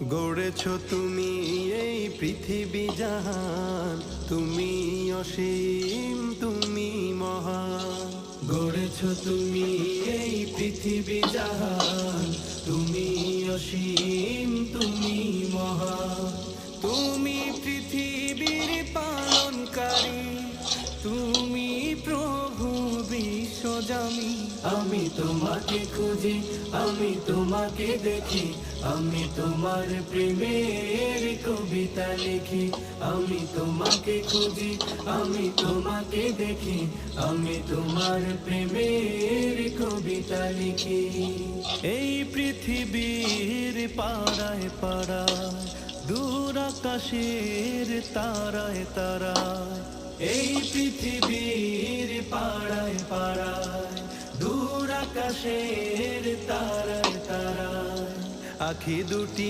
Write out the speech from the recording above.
গড়েছ তুমি এই পৃথিবী জাহান, তুমি অসীম, তুমি মহান। গড়েছ তুমি এই পৃথিবী জাহান, তুমি অসীম, তুমি মহান। তুমি পৃথিবীর পালনকারী, তুমি প্রভু বিশ্বজামি। আমি তোমাকে খুঁজি, আমি তোমাকে দেখি, আমি তোমার প্রেমের কবিতা লিখি। আমি তোমাকে খুঁজি, আমি তোমাকে দেখি, আমি তোমার প্রেমের কবিতা লিখি। এই পৃথিবীর পাড়ায় পাড়ায়, দূর আকাশের তারায় তারায়। এই পৃথিবীর পাড়ায় পাড়ায়, দূর আকাশের তারায় তারায়। আখি দুটি